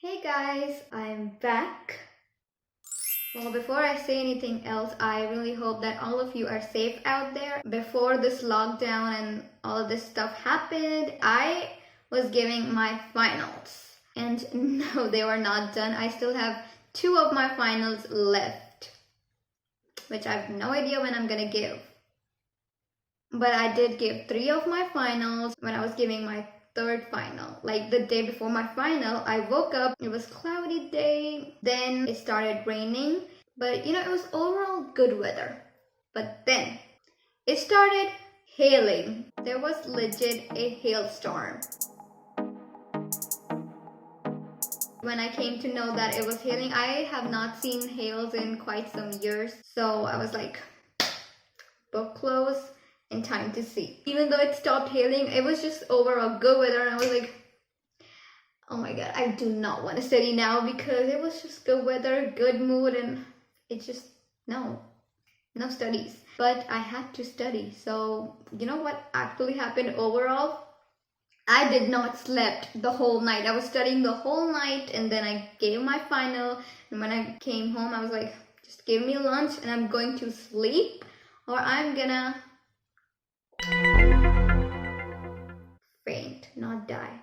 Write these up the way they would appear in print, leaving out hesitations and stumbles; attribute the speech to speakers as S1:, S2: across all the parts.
S1: Hey guys, I'm back. Well, before I say anything else, I really hope that all of you are safe out there. Before this lockdown and all of this stuff happened, I was giving my finals. And no, they were not done. I still have 2 of my finals left, which I have no idea when I'm gonna give. But I did give 3 of my finals when I was giving my third final. Like the day before my final, I woke up, it was cloudy day, then it started raining, but it was overall good weather. But then it started hailing. There was legit a hailstorm. When I came to know that it was hailing, I have not seen hails in quite some years, so I was like, book close and time to see. Even though it stopped hailing, it was just overall good weather, and I was like, oh my god, I do not want to study now because it was just good weather, good mood, and it just, no studies. But I had to study. So you know what actually happened overall? I did not slept the whole night. I was studying the whole night, and then I gave my final, and when I came home, I was like, just give me lunch and I'm going to sleep, or I'm gonna faint, not die.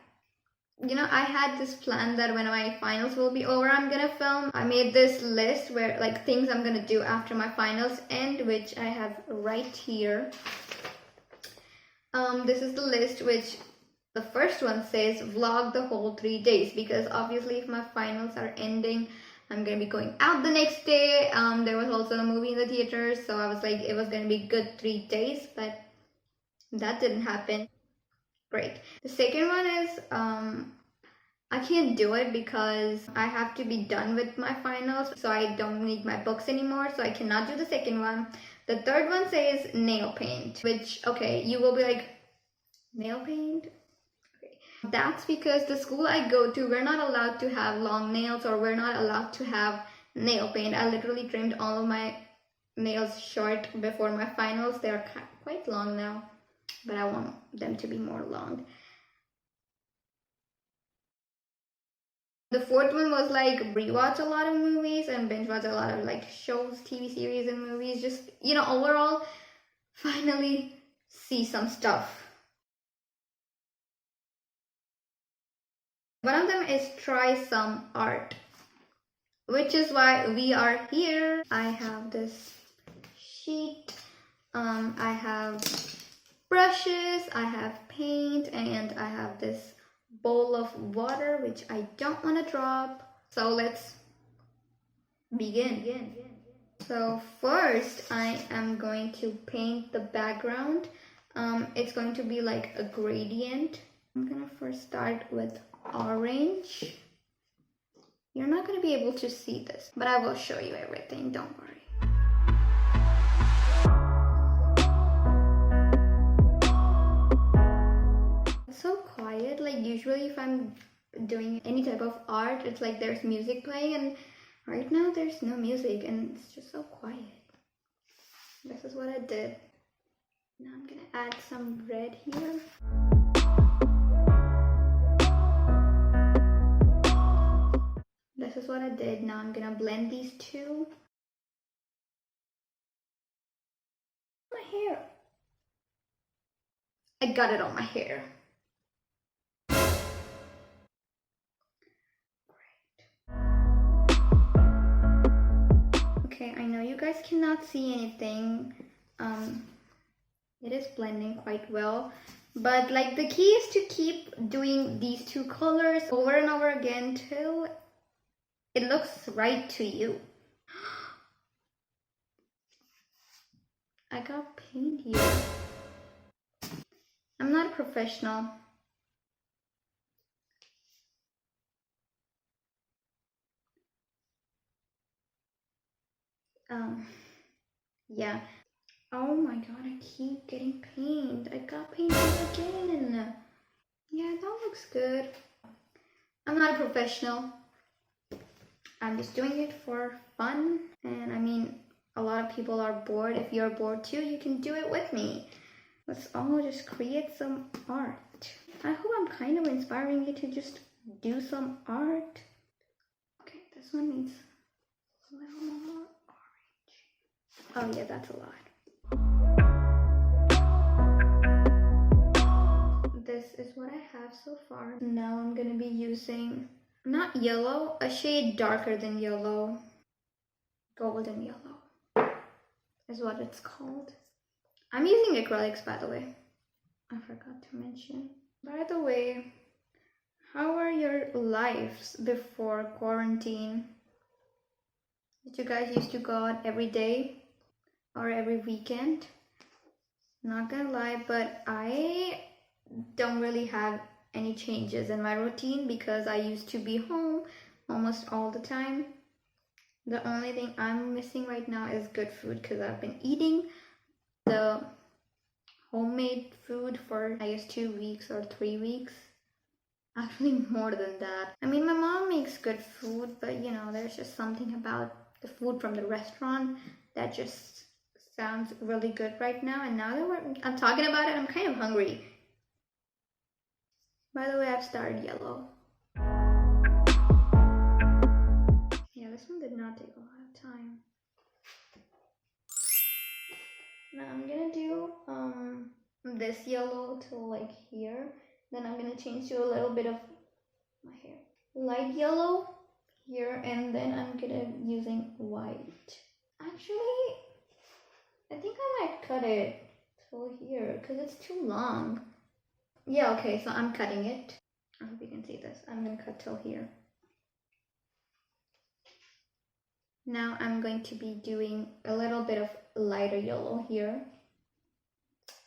S1: I had this plan that when my finals will be over, I'm gonna film. I made this list where like things I'm gonna do after my finals end, which I have right here. This is the list, which the first one says vlog the whole 3 days, because obviously if my finals are ending, I'm gonna be going out the next day. There was also a movie in the theater, so I was like, it was gonna be good 3 days, but that didn't happen. Great. The second one is I can't do it because I have to be done with my finals, so I don't need my books anymore, so I cannot do the second one. The third one says nail paint, which, okay, you will be like, nail paint? Okay. That's because the school I go to, we're not allowed to have long nails, or we're not allowed to have nail paint. I literally trimmed all of my nails short before my finals. They're quite long now, but I want them to be more long. The fourth one was like rewatch a lot of movies and binge watch a lot of like shows, TV series and movies. Just, overall, finally see some stuff. One of them is try some art, which is why we are here. I have this sheet, I have brushes, I have paint, and I have this bowl of water, which I don't want to drop. So let's begin. So first I am going to paint the background. It's going to be like a gradient. I'm gonna first start with orange. You're not gonna be able to see this, but I will show you everything, don't worry. So quiet. Like usually if I'm doing any type of art, it's like there's music playing, and right now there's no music and it's just so quiet. This is what I did. Now I'm gonna add some red here. This is what I did. Now I'm gonna blend these two. My hair. I got it on my hair. Okay, I know you guys cannot see anything. It is blending quite well, but like the key is to keep doing these 2 colors over and over again till it looks right to you. I got paint here. I'm not a professional. Yeah. Oh my god, I keep getting paint. I got paint again. Yeah, that looks good. I'm not a professional. I'm just doing it for fun. And I mean, a lot of people are bored. If you're bored too, you can do it with me. Let's all just create some art. I hope I'm kind of inspiring you to just do some art. This one needs a little more orange. Oh yeah, that's a lot. This is what I have so far. Now I'm gonna be using, not yellow, a shade darker than yellow. Golden yellow is what it's called. I'm using acrylics, by the way. I forgot to mention. By the way, how are your lives before quarantine? Did you guys used to go out every day or every weekend? Not gonna lie, but I don't really have any changes in my routine because I used to be home almost all the time. The only thing I'm missing right now is good food because I've been eating the homemade food for I guess 2 weeks or 3 weeks. Actually more than that. I mean, my mom makes good food, but you know, there's just something about the food from the restaurant that just sounds really good right now. And now that I'm talking about it, I'm kind of hungry. By the way, I've started yellow. Yeah, this one did not take a lot of time. Now I'm gonna do this yellow to like here. Then I'm gonna change to a little bit of my hair. Light yellow here, and then I'm gonna using white. Actually, I think I might cut it till here because it's too long. Yeah, okay, so I'm cutting it. I hope you can see this. I'm gonna cut till here. Now I'm going to be doing a little bit of lighter yellow here.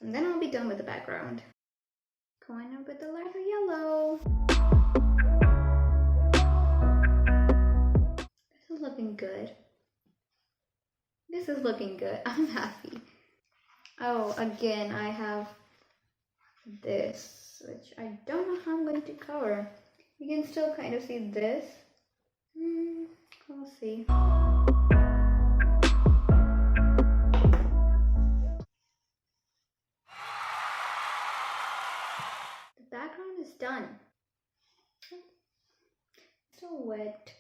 S1: And then I'll be done with the background. Going up with the lighter yellow. This is looking good. This is looking good. I'm happy. Oh, again, I have this, which I don't know how I'm going to cover. You can still kind of see this. We'll see. The background is done. It's still wet.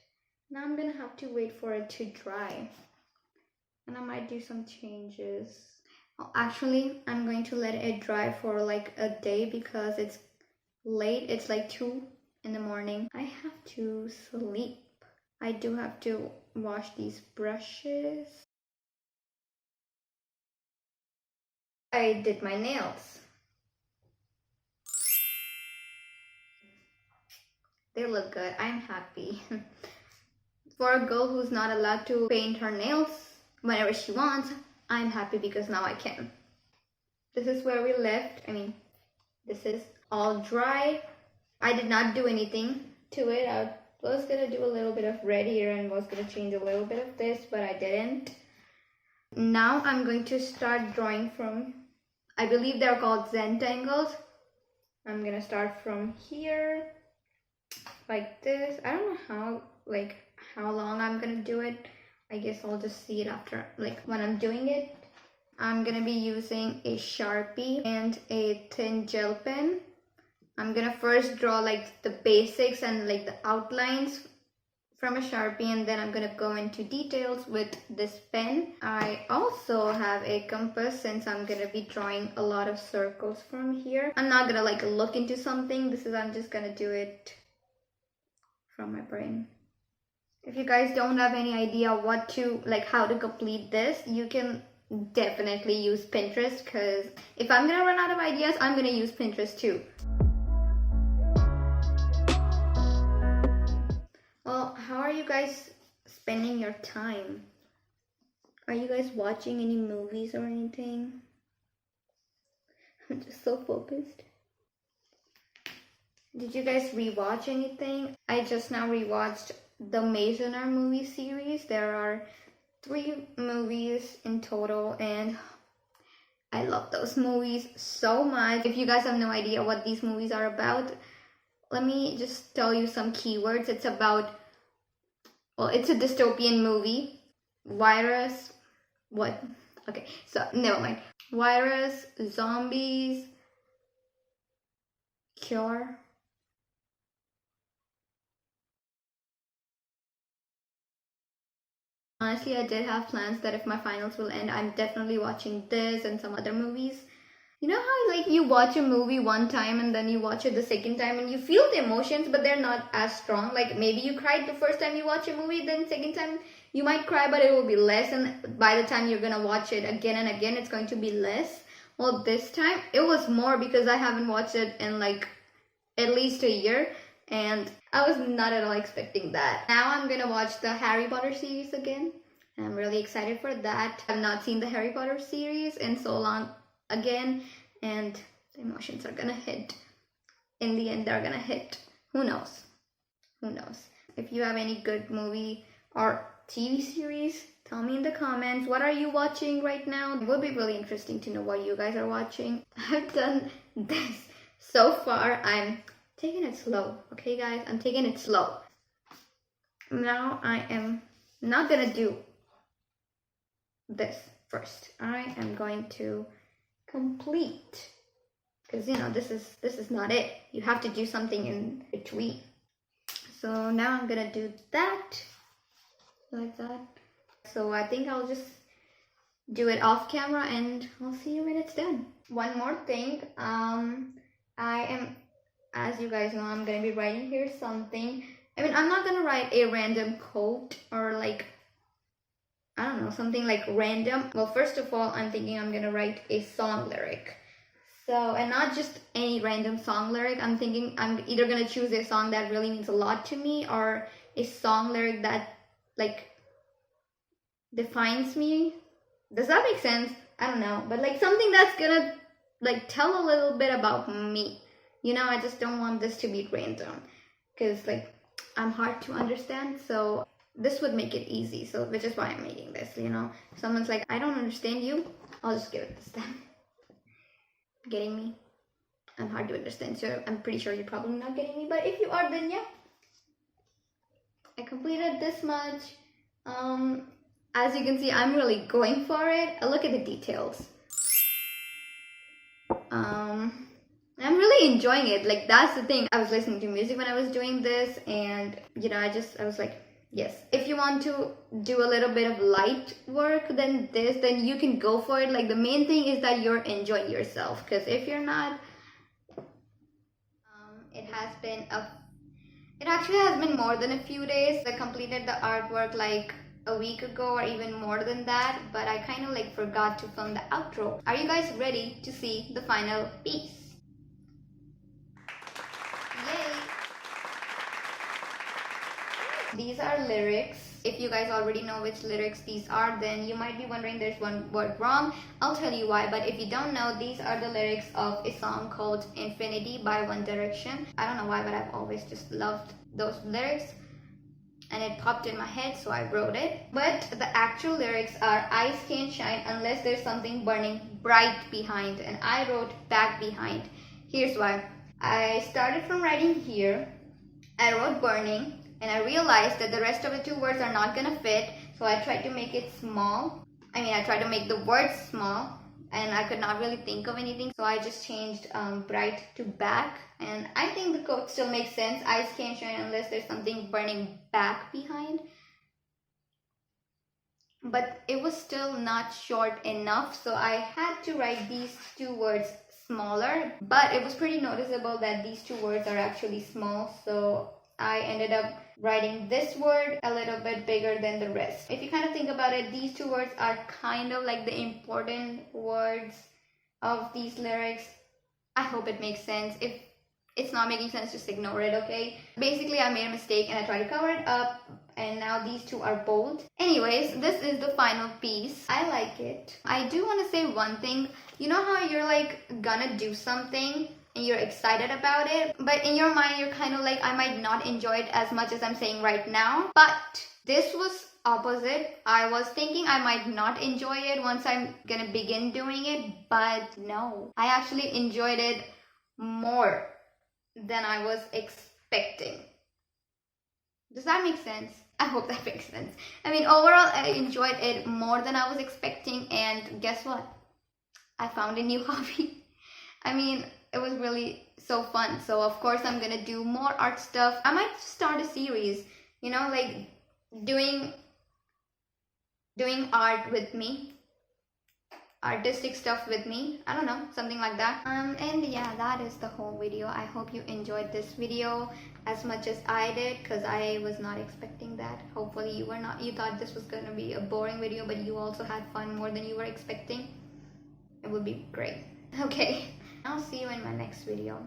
S1: Now I'm gonna have to wait for it to dry. And I might do some changes. Oh, actually, I'm going to let it dry for like a day because it's late. It's like 2 in the morning. I have to sleep. I do have to wash these brushes. I did my nails. They look good. I'm happy. For a girl who's not allowed to paint her nails whenever she wants, I'm happy because now I can. This is where we left. I mean, this is all dry. I did not do anything to it. I was gonna do a little bit of red here and was gonna change a little bit of this, but I didn't. Now I'm going to start drawing from, I believe they're called Zentangles. I'm gonna start from here, like this. I don't know how long I'm gonna do it. I guess I'll just see it after, like when I'm doing it. I'm gonna be using a Sharpie and a thin gel pen. I'm gonna first draw like the basics and like the outlines from a Sharpie, and then I'm gonna go into details with this pen. I also have a compass since I'm gonna be drawing a lot of circles from here. I'm not gonna like look into something. I'm just gonna do it from my brain. If you guys don't have any idea how to complete this, you can definitely use Pinterest, because if I'm gonna run out of ideas, I'm gonna use Pinterest too. Well, how are you guys spending your time? Are you guys watching any movies or anything? I'm just so focused. Did you guys rewatch anything? I just now rewatched the Maze Runner movie series. There are 3 movies in total, and I love those movies so much. If you guys have no idea what these movies are about, let me just tell you some keywords. It's about, well, it's a dystopian movie. Virus, what? Okay, so never mind. Virus, zombies, cure. Honestly, I did have plans that if my finals will end, I'm definitely watching this and some other movies. You know how like you watch a movie one time and then you watch it the second time and you feel the emotions, but they're not as strong. Like maybe you cried the first time you watch a movie, then second time you might cry, but it will be less. And by the time you're gonna watch it again and again, it's going to be less. Well, this time it was more because I haven't watched it in like at least a year, and I was not at all expecting that. Now I'm gonna watch the Harry Potter series again, and I'm really excited for that. I've not seen the Harry Potter series in so long again, and the emotions are gonna hit. In the end, they're gonna hit. Who knows? Who knows? If you have any good movie or TV series, tell me in the comments. What are you watching right now? It will be really interesting to know what you guys are watching. I've done this so far. I'm taking it slow, okay guys? I'm taking it slow. Now I am not gonna do this first. I am going to complete, because you know this is not it. You have to do something in between. So now I'm gonna do that like that. So I think I'll just do it off camera and I'll see you when it's done. One more thing, I am, as you guys know, I'm gonna be writing here something. I mean, I'm not gonna write a random quote or like, I don't know, something like random. Well, first of all, I'm thinking I'm gonna write a song lyric. So, and not just any random song lyric. I'm thinking I'm either gonna choose a song that really means a lot to me or a song lyric that like defines me. Does that make sense? I don't know, but like something that's gonna like tell a little bit about me. You know, I just don't want this to be random because like I'm hard to understand, so this would make it easy. So which is why I'm making this, you know. If someone's like, I don't understand you, I'll just give it this time. Getting me? I'm hard to understand, so I'm pretty sure you're probably not getting me, but if you are, then yeah. I completed this much. As you can see, I'm really going for it. Look at the details. I'm really enjoying it. Like, that's the thing. I was listening to music when I was doing this, and you know, I was like, yes. If you want to do a little bit of light work then you can go for it. Like, the main thing is that you're enjoying yourself, because if you're not, it actually has been more than a few days. I completed the artwork like a week ago or even more than that, but I kind of like forgot to film the outro. Are you guys ready to see the final piece? Yay! These are lyrics. If you guys already know which lyrics these are, then you might be wondering there's one word wrong. I'll tell you why, but if you don't know, these are the lyrics of a song called Infinity by One Direction. I don't know why, but I've always just loved those lyrics, and it popped in my head, so I wrote it. But the actual lyrics are, eyes can't shine unless there's something burning bright behind, and I wrote back behind. Here's why. I started from writing here, I wrote burning, and I realized that the rest of the two words are not gonna fit, so I tried to make it small. I tried to make the words small, and I could not really think of anything, so I just changed bright to back, and I think the quote still makes sense. Eyes can't shine unless there's something burning back behind. But it was still not short enough, so I had to write these two words smaller, but it was pretty noticeable that these two words are actually small, so I ended up writing this word a little bit bigger than the rest. If you kind of think about it, these two words are kind of like the important words of these lyrics. I hope it makes sense. If it's not making sense, just ignore it, okay? Basically, I made a mistake and I tried to cover it up, and now these two are bold. Anyways, this is the final piece. I like it. I do want to say one thing. You know how you're like gonna do something and you're excited about it, but in your mind you're kind of like, I might not enjoy it as much as I'm saying right now. But this was opposite. I was thinking I might not enjoy it once I'm gonna begin doing it, but no, I actually enjoyed it more than I was expecting. Does that make sense? I hope that makes sense. I mean, overall I enjoyed it more than I was expecting, and guess what? I found a new hobby. I mean, it was really so fun. So of course I'm gonna do more art stuff. I might start a series, you know, like doing doing art with me, artistic stuff with me. I don't know, something like that. And yeah, that is the whole video. I hope you enjoyed this video as much as I did, because I was not expecting that. Hopefully you were not. You thought this was going to be a boring video, but you also had fun more than you were expecting. It would be great. Okay, I'll see you in my next video.